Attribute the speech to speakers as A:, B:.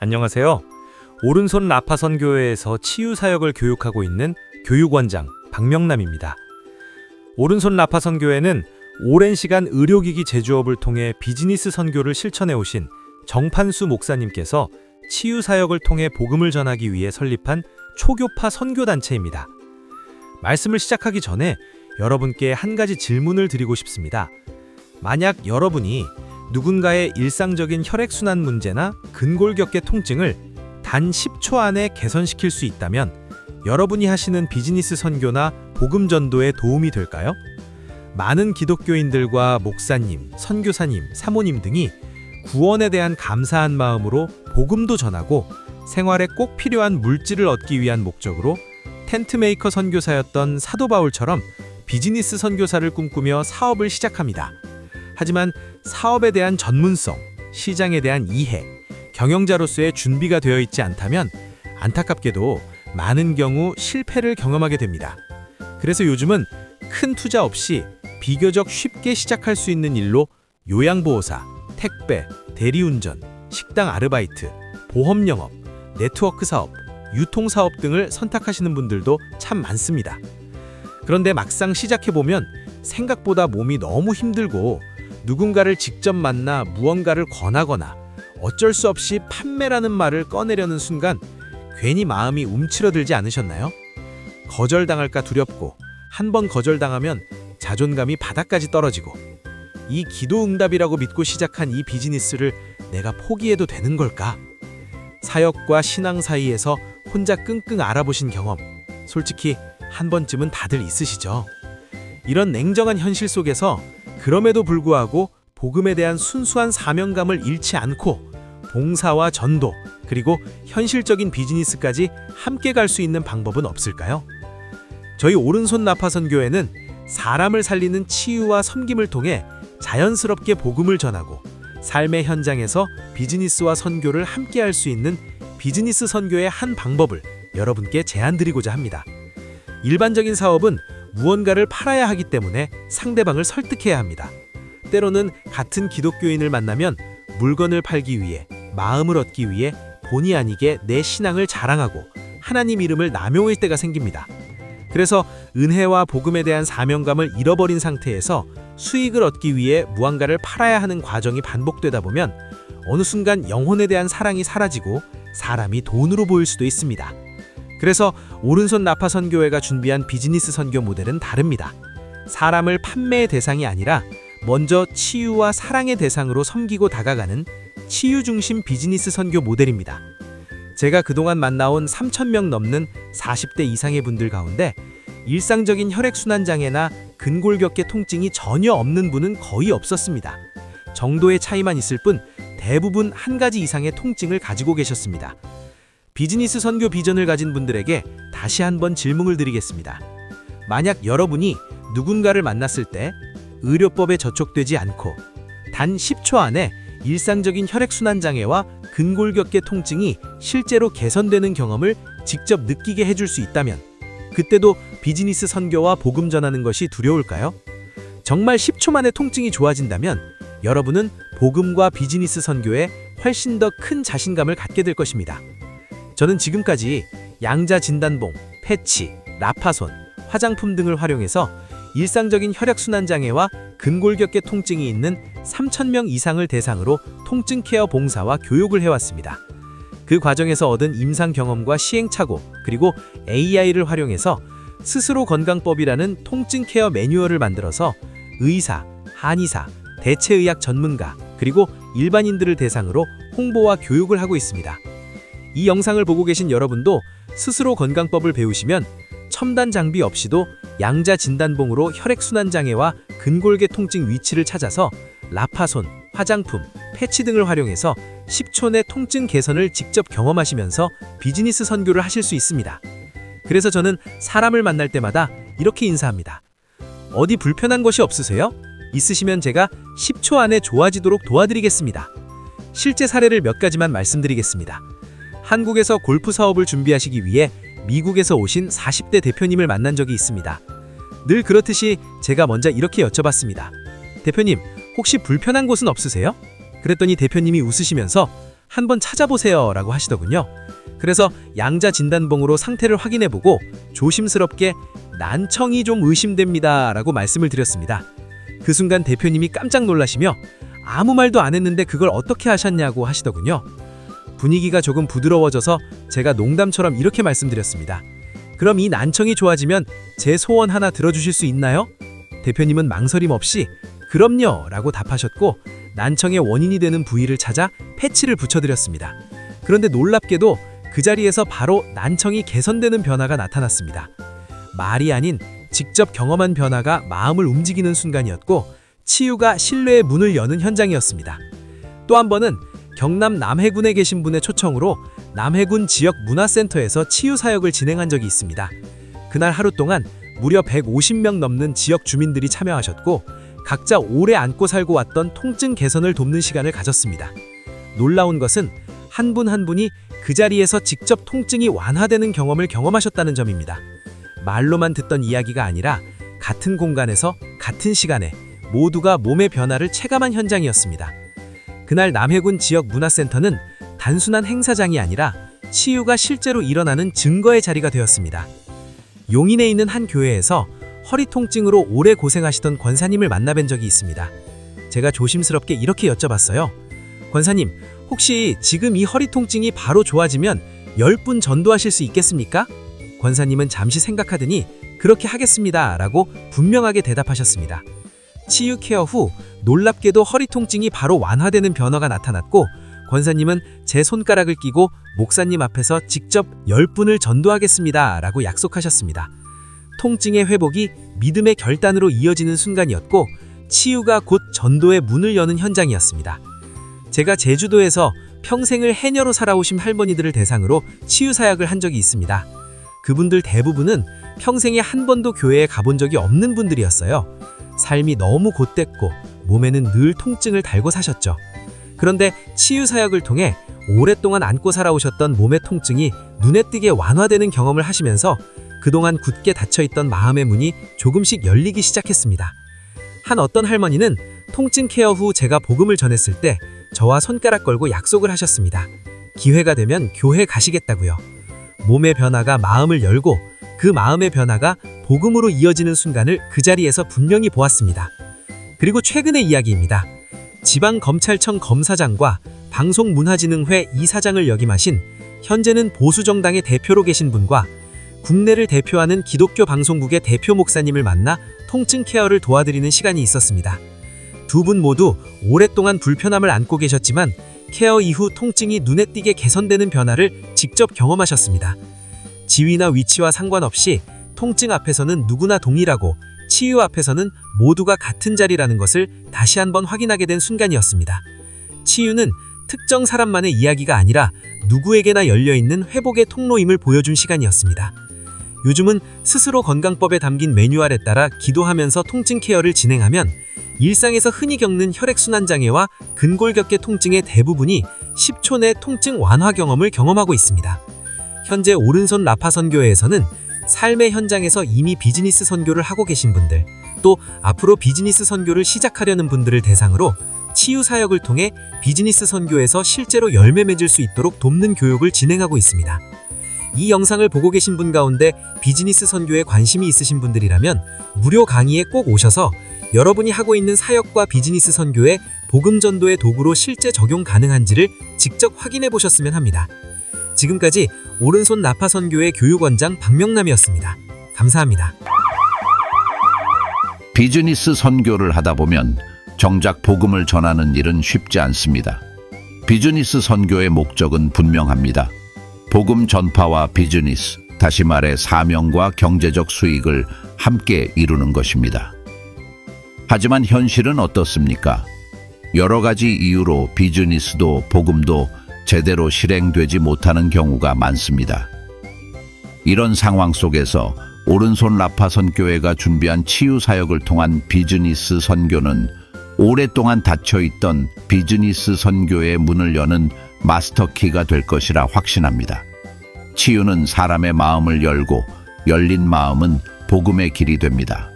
A: 안녕하세요. 오른손 라파선 교회에서 치유 사역을 교육하고 있는 교육원장 박명남입니다. 오른손 라파선 교회는 오랜 시간 의료기기 제조업을 통해 비즈니스 선교를 실천해 오신 정판수 목사님께서 치유 사역을 통해 복음을 전하기 위해 설립한 초교파 선교단체입니다. 말씀을 시작하기 전에 여러분께 한 가지 질문을 드리고 싶습니다. 만약 여러분이 누군가의 일상적인 혈액순환 문제나 근골격계 통증을 단 10초 안에 개선시킬 수 있다면 여러분이 하시는 비즈니스 선교나 복음 전도에 도움이 될까요? 많은 기독교인들과 목사님, 선교사님, 사모님 등이 구원에 대한 감사한 마음으로 복음도 전하고 생활에 꼭 필요한 물질을 얻기 위한 목적으로 텐트메이커 선교사였던 사도 바울처럼 비즈니스 선교사를 꿈꾸며 사업을 시작합니다. 하지만 사업에 대한 전문성, 시장에 대한 이해, 경영자로서의 준비가 되어 있지 않다면 안타깝게도 많은 경우 실패를 경험하게 됩니다. 그래서 요즘은 큰 투자 없이 비교적 쉽게 시작할 수 있는 일로 요양보호사, 택배, 대리운전, 식당 아르바이트, 보험 영업, 네트워크 사업, 유통사업 등을 선택하시는 분들도 참 많습니다. 그런데 막상 시작해보면 생각보다 몸이 너무 힘들고 누군가를 직접 만나 무언가를 권하거나 어쩔 수 없이 판매라는 말을 꺼내려는 순간 괜히 마음이 움츠러들지 않으셨나요? 거절당할까 두렵고 한 번 거절당하면 자존감이 바닥까지 떨어지고 이 기도응답이라고 믿고 시작한 이 비즈니스를 내가 포기해도 되는 걸까? 사역과 신앙 사이에서 혼자 끙끙 앓아보신 경험 솔직히 한 번쯤은 다들 있으시죠? 이런 냉정한 현실 속에서 그럼에도 불구하고 복음에 대한 순수한 사명감을 잃지 않고 봉사와 전도 그리고 현실적인 비즈니스까지 함께 갈 수 있는 방법은 없을까요? 저희 오른손 라파선 교회는 사람을 살리는 치유와 섬김을 통해 자연스럽게 복음을 전하고 삶의 현장에서 비즈니스와 선교를 함께 할 수 있는 비즈니스 선교의 한 방법을 여러분께 제안드리고자 합니다. 일반적인 사업은 무언가를 팔아야 하기 때문에 상대방을 설득해야 합니다. 때로는 같은 기독교인을 만나면 물건을 팔기 위해, 마음을 얻기 위해 본의 아니게 내 신앙을 자랑하고 하나님 이름을 남용할 때가 생깁니다. 그래서 은혜와 복음에 대한 사명감을 잃어버린 상태에서 수익을 얻기 위해 무언가를 팔아야 하는 과정이 반복되다 보면 어느 순간 영혼에 대한 사랑이 사라지고 사람이 돈으로 보일 수도 있습니다. 그래서 오른손 라파선 교회가 준비한 비즈니스 선교 모델은 다릅니다. 사람을 판매의 대상이 아니라 먼저 치유와 사랑의 대상으로 섬기고 다가가는 치유 중심 비즈니스 선교 모델입니다. 제가 그동안 만나온 3,000명 넘는 40대 이상의 분들 가운데 일상적인 혈액순환 장애나 근골격계 통증이 전혀 없는 분은 거의 없었습니다. 정도의 차이만 있을 뿐 대부분 한 가지 이상의 통증을 가지고 계셨습니다. 비즈니스 선교 비전을 가진 분들에게 다시 한번 질문을 드리겠습니다. 만약 여러분이 누군가를 만났을 때 의료법에 저촉되지 않고 단 10초 안에 일상적인 혈액순환 장애와 근골격계 통증이 실제로 개선되는 경험을 직접 느끼게 해줄 수 있다면 그때도 비즈니스 선교와 복음 전하는 것이 두려울까요? 정말 10초 만에 통증이 좋아진다면 여러분은 복음과 비즈니스 선교에 훨씬 더 큰 자신감을 갖게 될 것입니다. 저는 지금까지 양자 진단봉, 패치, 라파손, 화장품 등을 활용해서 일상적인 혈액순환 장애와 근골격계 통증이 있는 3,000명 이상을 대상으로 통증 케어 봉사와 교육을 해왔습니다. 그 과정에서 얻은 임상 경험과 시행착오 그리고 AI를 활용해서 스스로 건강법이라는 통증 케어 매뉴얼을 만들어서 의사, 한의사, 대체의학 전문가 그리고 일반인들을 대상으로 홍보와 교육을 하고 있습니다. 이 영상을 보고 계신 여러분도 스스로 건강법을 배우시면 첨단 장비 없이도 양자 진단봉으로 혈액순환 장애와 근골계 통증 위치를 찾아서 라파손, 화장품, 패치 등을 활용해서 10초 내 통증 개선을 직접 경험하시면서 비즈니스 선교를 하실 수 있습니다. 그래서 저는 사람을 만날 때마다 이렇게 인사합니다. 어디 불편한 것이 없으세요? 있으시면 제가 10초 안에 좋아지도록 도와드리겠습니다. 실제 사례를 몇 가지만 말씀드리겠습니다. 한국에서 골프 사업을 준비하시기 위해 미국에서 오신 40대 대표님을 만난 적이 있습니다. 늘 그렇듯이 제가 먼저 이렇게 여쭤봤습니다. 대표님, 혹시 불편한 곳은 없으세요? 그랬더니 대표님이 웃으시면서
B: 한번 찾아보세요 라고 하시더군요. 그래서 양자 진단봉으로 상태를 확인해보고 조심스럽게 난청이 좀 의심됩니다 라고 말씀을 드렸습니다. 그 순간 대표님이 깜짝 놀라시며 아무 말도 안 했는데 그걸 어떻게 하셨냐고 하시더군요. 분위기가 조금 부드러워져서 제가 농담처럼 이렇게 말씀드렸습니다. 그럼 이 난청이 좋아지면 제 소원 하나 들어주실 수 있나요? 대표님은 망설임 없이 그럼요 라고 답하셨고 난청의 원인이 되는 부위를 찾아 패치를 붙여드렸습니다. 그런데 놀랍게도 그 자리에서 바로 난청이 개선되는 변화가 나타났습니다. 말이 아닌 직접 경험한 변화가 마음을 움직이는 순간이었고 치유가 신뢰의 문을 여는 현장이었습니다. 또 한 번은 경남 남해군에 계신 분의 초청으로 남해군 지역 문화센터에서 치유 사역을 진행한 적이 있습니다. 그날 하루 동안 무려 150명 넘는 지역 주민들이 참여하셨고 각자 오래 안고 살고 왔던 통증 개선을 돕는 시간을 가졌습니다. 놀라운 것은 한 분 한 분이 그 자리에서 직접 통증이 완화되는 경험을 경험하셨다는 점입니다. 말로만 듣던 이야기가 아니라 같은 공간에서 같은 시간에 모두가 몸의 변화를 체감한 현장이었습니다. 그날 남해군 지역 문화센터는 단순한 행사장이 아니라 치유가 실제로 일어나는 증거의 자리가 되었습니다. 용인에 있는 한 교회에서 허리 통증으로 오래 고생하시던 권사님을 만나뵌 적이 있습니다. 제가 조심스럽게 이렇게 여쭤봤어요. 권사님, 혹시 지금 이 허리 통증이 바로 좋아지면 10분 전도하실 수 있겠습니까? 권사님은 잠시 생각하더니 그렇게 하겠습니다 라고 분명하게 대답하셨습니다. 치유 케어 후 놀랍게도 허리 통증이 바로 완화되는 변화가 나타났고 권사님은 제 손가락을 끼고 목사님 앞에서 직접 10분을 전도하겠습니다 라고 약속하셨습니다. 통증의 회복이 믿음의 결단으로 이어지는 순간이었고 치유가 곧 전도의 문을 여는 현장이었습니다. 제가 제주도에서 평생을 해녀로 살아오신 할머니들을 대상으로 치유 사역을 한 적이 있습니다. 그분들 대부분은 평생에 한 번도 교회에 가본 적이 없는 분들이었어요. 삶이 너무 곧됐고 몸에는 늘 통증을 달고 사셨죠. 그런데 치유 사역을 통해 오랫동안 안고 살아오셨던 몸의 통증이 눈에 띄게 완화되는 경험을 하시면서 그동안 굳게 닫혀있던 마음의 문이 조금씩 열리기 시작했습니다. 한 어떤 할머니는 통증 케어 후 제가 복음을 전했을 때 저와 손가락 걸고 약속을 하셨습니다. 기회가 되면 교회 가시겠다고요. 몸의 변화가 마음을 열고 그 마음의 변화가 복음으로 이어지는 순간을 그 자리에서 분명히 보았습니다. 그리고 최근의 이야기입니다. 지방검찰청 검사장과 방송문화진흥회 이사장을 역임하신 현재는 보수정당의 대표로 계신 분과 국내를 대표하는 기독교 방송국의 대표 목사님을 만나 통증 케어를 도와드리는 시간이 있었습니다. 두 분 모두 오랫동안 불편함을 안고 계셨지만 케어 이후 통증이 눈에 띄게 개선되는 변화를 직접 경험하셨습니다. 지위나 위치와 상관없이 통증 앞에서는 누구나 동일하고 치유 앞에서는 모두가 같은 자리라는 것을 다시 한번 확인하게 된 순간이었습니다. 치유는 특정 사람만의 이야기가 아니라 누구에게나 열려있는 회복의 통로임을 보여준 시간이었습니다. 요즘은 스스로 건강법에 담긴 매뉴얼에 따라 기도하면서 통증 케어를 진행하면 일상에서 흔히 겪는 혈액순환 장애와 근골격계 통증의 대부분이 10초 내 통증 완화 경험을 경험하고 있습니다. 현재 오른손 라파 선교회에서는 삶의 현장에서 이미 비즈니스 선교를 하고 계신 분들, 또 앞으로 비즈니스 선교를 시작하려는 분들을 대상으로 치유 사역을 통해 비즈니스 선교에서 실제로 열매 맺을 수 있도록 돕는 교육을 진행하고 있습니다. 이 영상을 보고 계신 분 가운데 비즈니스 선교에 관심이 있으신 분들이라면 무료 강의에 꼭 오셔서 여러분이 하고 있는 사역과 비즈니스 선교에 복음 전도의 도구로 실제 적용 가능한지를 직접 확인해 보셨으면 합니다. 지금까지 오른손 나파 선교회 교육원장 박명남이었습니다. 감사합니다.
C: 비즈니스 선교를 하다 보면 정작 복음을 전하는 일은 쉽지 않습니다. 비즈니스 선교의 목적은 분명합니다. 복음 전파와 비즈니스, 다시 말해 사명과 경제적 수익을 함께 이루는 것입니다. 하지만 현실은 어떻습니까? 여러 가지 이유로 비즈니스도 복음도 제대로 실행되지 못하는 경우가 많습니다. 이런 상황 속에서 오른손 라파 선교회가 준비한 치유 사역을 통한 비즈니스 선교는 오랫동안 닫혀있던 비즈니스 선교의 문을 여는 마스터키가 될 것이라 확신합니다. 치유는 사람의 마음을 열고 열린 마음은 복음의 길이 됩니다.